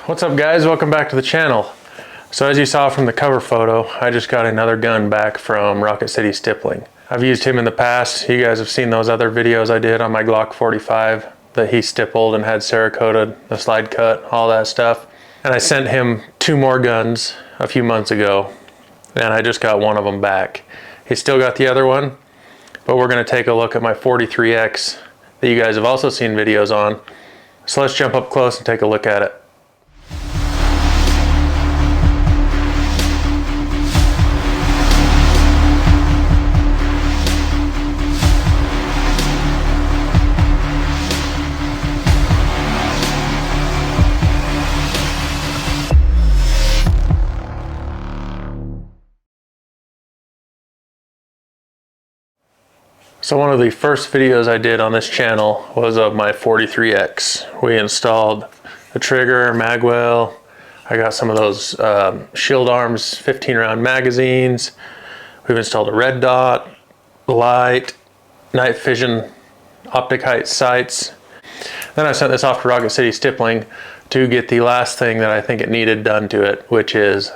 What's up guys, welcome back to the channel. So as you saw from the cover photo, I just got another gun back from Rocket City Stippling. I've used him in the past. You guys have seen those other videos I did on my Glock 45 that he stippled and had Cerakoted, the slide cut, all that stuff. And I sent him 2 more guns a few months ago and I just got one of them back. He still got the other one, but we're gonna take a look at my 43X that you guys have also seen videos on. So let's jump up close and take a look at it. So one of the first videos I did on this channel was of my 43X. We installed the trigger, magwell. I got some of those Shield Arms 15 round magazines. We've installed a red dot, light, night vision, optic height sights. Then I sent this off to Rocket City Stippling to get the last thing that I think it needed done to it, which is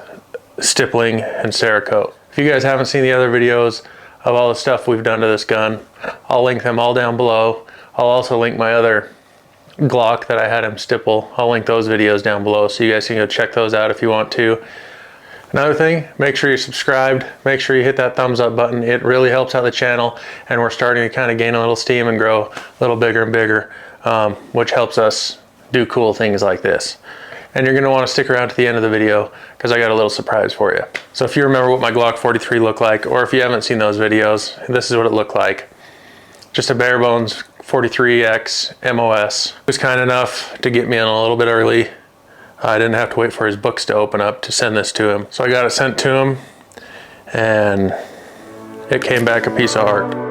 stippling and Cerakote. If you guys haven't seen the other videos of all the stuff we've done to this gun, I'll link them all down below. I'll also link my other Glock that I had him stipple. I'll link those videos down below so you guys can go check those out if you want to. Another thing, make sure you're subscribed. Make sure you hit that thumbs up button. It really helps out the channel, and we're starting to kind of gain a little steam and grow a little bigger and bigger, which helps us do cool things like this. And you're gonna wanna stick around to the end of the video because I got a little surprise for you. So if you remember what my Glock 43 looked like, or if you haven't seen those videos, this is what it looked like. Just a bare bones 43X MOS. He was kind enough to get me in a little bit early. I didn't have to wait for his books to open up to send this to him. So I got it sent to him and it came back a piece of art.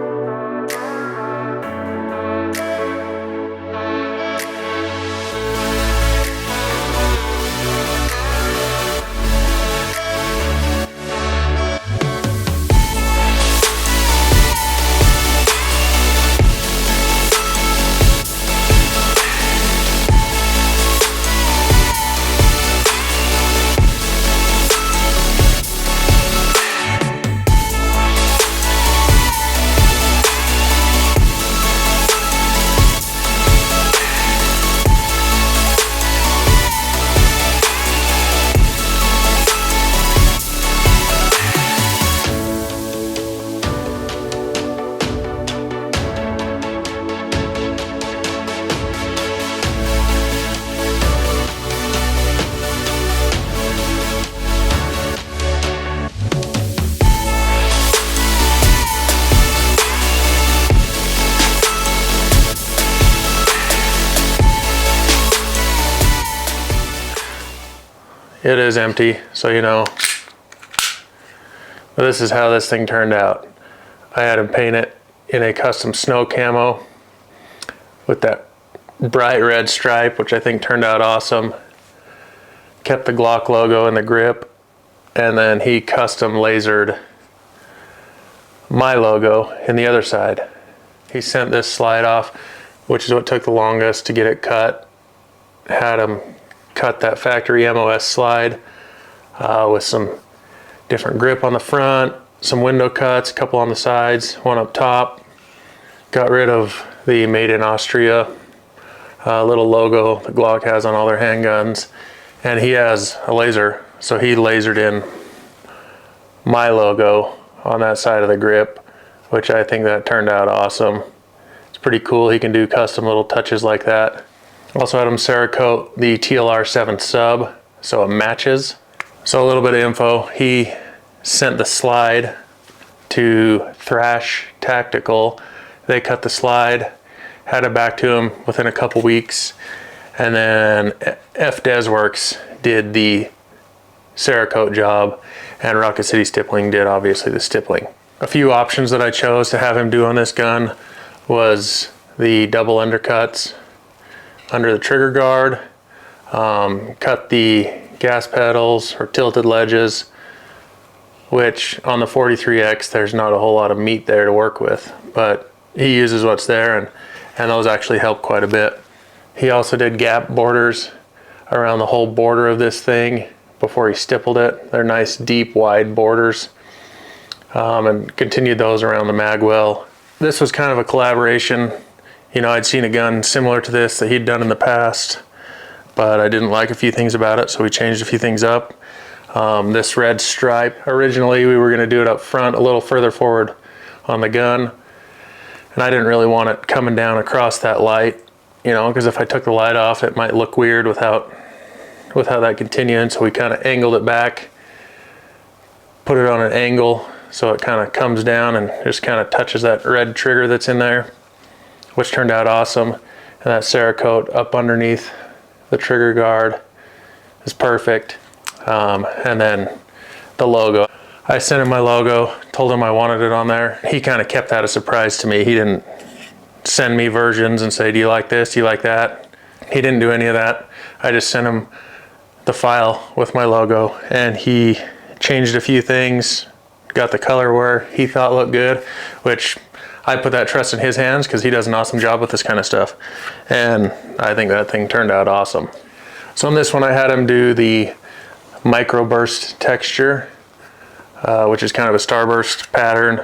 It is empty, so you know. But this is how this thing turned out. I had him paint it in a custom snow camo with that bright red stripe, which I think turned out awesome. Kept the Glock logo in the grip, and then he custom lasered my logo in the other side. He sent this slide off, which is what took the longest to get it cut. Had him cut that factory MOS slide with some different grip on the front, some window cuts, a couple on the sides, one up top. Got rid of the Made in Austria little logo the Glock has on all their handguns, and he has a laser, so he lasered in my logo on that side of the grip, which I think that turned out awesome. It's pretty cool. He can do custom little touches like that. Also had him Cerakote the TLR 7 sub, so it matches. So a little bit of info, he sent the slide to Thrash Tactical. They cut the slide, had it back to him within a couple weeks, and then FDesWorks did the Cerakote job, and Rocket City Stippling did obviously the stippling. A few options that I chose to have him do on this gun was the double undercuts under the trigger guard, cut the gas pedals or tilted ledges, which on the 43X there's not a whole lot of meat there to work with, but he uses what's there, and those actually help quite a bit. He also did gap borders around the whole border of this thing before he stippled it. They're nice, deep, wide borders. And continued those around the mag well. This was kind of a collaboration. You know, I'd seen a gun similar to this that he'd done in the past, but I didn't like a few things about it, so we changed a few things up. This red stripe, originally we were gonna do it up front a little further forward on the gun, and I didn't really want it coming down across that light, you know, because if I took the light off, it might look weird without that continuing, so we kind of angled it back, put it on an angle so it kind of comes down and just kind of touches that red trigger that's in there, which turned out awesome. And that Cerakote up underneath the trigger guard is perfect. And then the logo. I sent him my logo, told him I wanted it on there. He kind of kept that a surprise to me. He didn't send me versions and say, do you like this, do you like that? He didn't do any of that. I just sent him the file with my logo, and he changed a few things, got the color where he thought looked good, which I put that trust in his hands because he does an awesome job with this kind of stuff. And I think that thing turned out awesome. So on this one, I had him do the microburst texture, which is kind of a starburst pattern.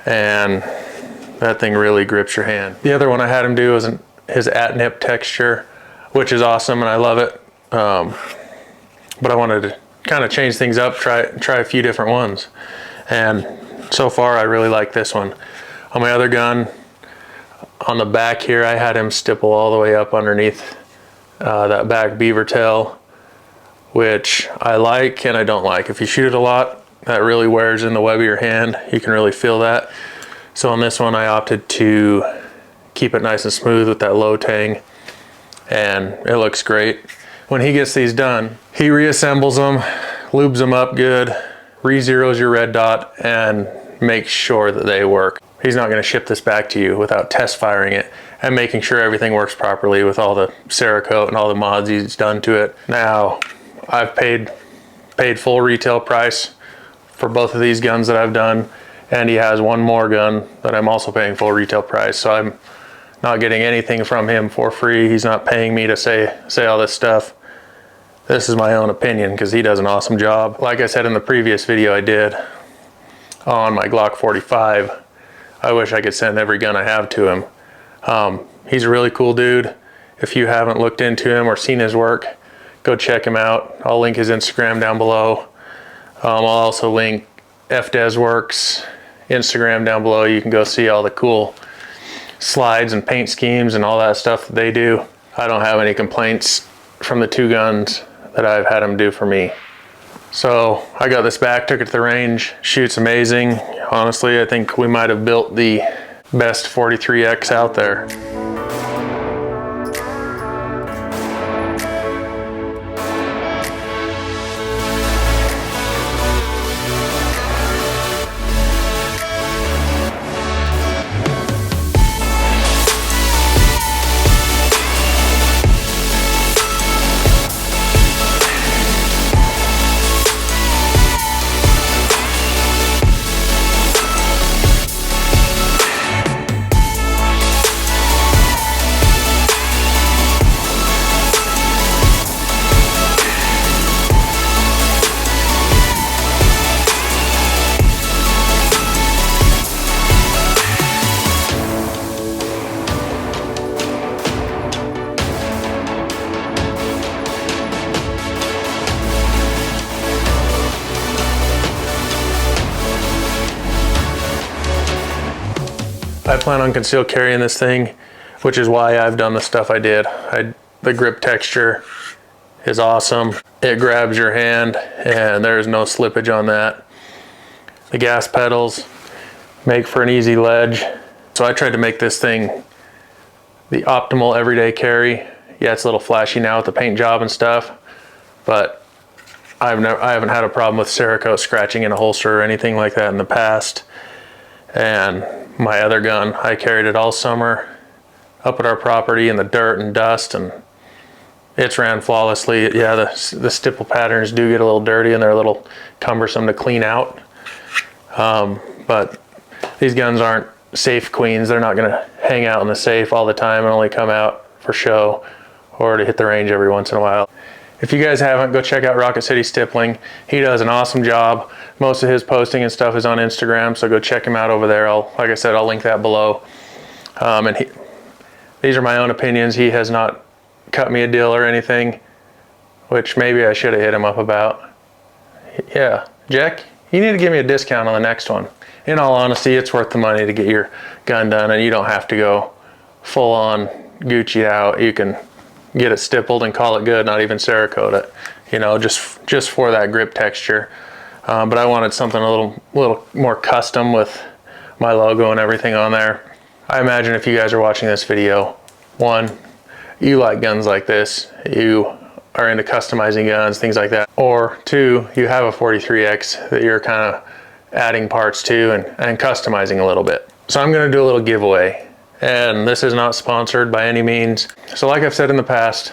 And that thing really grips your hand. The other one I had him do was his at-nip texture, which is awesome and I love it. But I wanted to kind of change things up, try a few different ones. And so far I really like this one. On my other gun, on the back here, I had him stipple all the way up underneath that back beaver tail, which I like and I don't like. If you shoot it a lot, that really wears in the web of your hand. You can really feel that. So on this one, I opted to keep it nice and smooth with that low tang, and it looks great. When he gets these done, he reassembles them, lubes them up good, re-zeros your red dot, and makes sure that they work. He's not gonna ship this back to you without test firing it and making sure everything works properly with all the Cerakote and all the mods he's done to it. Now, I've paid full retail price for both of these guns that I've done, and he has one more gun that I'm also paying full retail price. So I'm not getting anything from him for free. He's not paying me to say all this stuff. This is my own opinion because he does an awesome job. Like I said in the previous video I did on my Glock 45, I wish I could send every gun I have to him. He's a really cool dude. If you haven't looked into him or seen his work, go check him out. I'll link his Instagram down below. I'll also link FDesWorks Instagram down below. You can go see all the cool slides and paint schemes and all that stuff that they do. I don't have any complaints from the two guns that I've had him do for me. So I got this back, took it to the range, shoots amazing. Honestly, I think we might have built the best 43X out there. I plan on concealed carrying this thing, which is why I've done the stuff I did. The grip texture is awesome. It grabs your hand and there's no slippage on that. The gas pedals make for an easy ledge. So I tried to make this thing the optimal everyday carry. Yeah, it's a little flashy now with the paint job and stuff, but I haven't had a problem with Cerakote scratching in a holster or anything like that in the past. And my other gun, I carried it all summer up at our property in the dirt and dust, and it's ran flawlessly. Yeah, the stipple patterns do get a little dirty and they're a little cumbersome to clean out. But these guns aren't safe queens. They're not gonna hang out in the safe all the time and only come out for show or to hit the range every once in a while. If you guys haven't, go check out Rocket City Stippling. He does an awesome job. Most of his posting and stuff is on Instagram, so go check him out over there. Like I said, I'll link that below. These are my own opinions. He has not cut me a deal or anything, which maybe I should have hit him up about. Yeah, Jack, you need to give me a discount on the next one. In all honesty, it's worth the money to get your gun done, and you don't have to go full on Gucci out. You can get it stippled and call it good, not even Cerakote it, you know, just for that grip texture. But I wanted something a little more custom with my logo and everything on there. I imagine if you guys are watching this video, one, you like guns like this, you are into customizing guns, things like that, or two, you have a 43X that you're kind of adding parts to and customizing a little bit. So I'm going to do a little giveaway. And this is not sponsored by any means. So like I've said in the past,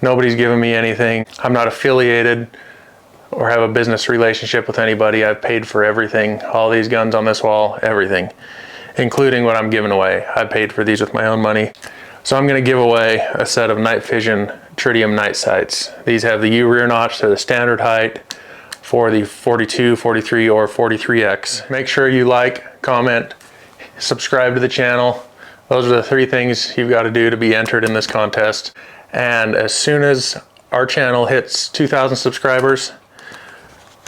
nobody's given me anything. I'm not affiliated or have a business relationship with anybody. I've paid for everything. All these guns on this wall, everything, including what I'm giving away. I paid for these with my own money. So I'm gonna give away a set of night vision tritium night sights. These have the U rear notch to the standard height for the 42, 43, or 43X. Make sure you like, comment, subscribe to the channel. Those are the three things you've got to do to be entered in this contest. And as soon as our channel hits 2,000 subscribers,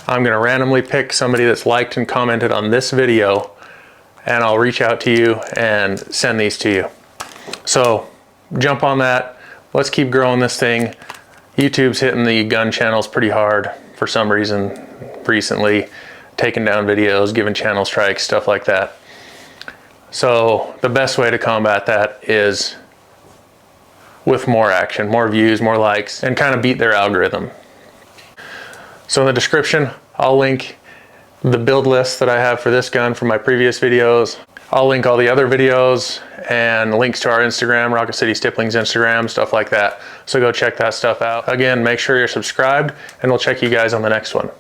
I'm going to randomly pick somebody that's liked and commented on this video, and I'll reach out to you and send these to you. So jump on that. Let's keep growing this thing. YouTube's hitting the gun channels pretty hard for some reason recently, taking down videos, giving channel strikes, stuff like that. So the best way to combat that is with more action, more views, more likes, and kind of beat their algorithm. So in the description, I'll link the build list that I have for this gun from my previous videos. I'll link all the other videos and links to our Instagram, Rocket City Stippling's Instagram, stuff like that. So go check that stuff out. Again, make sure you're subscribed, and we'll check you guys on the next one.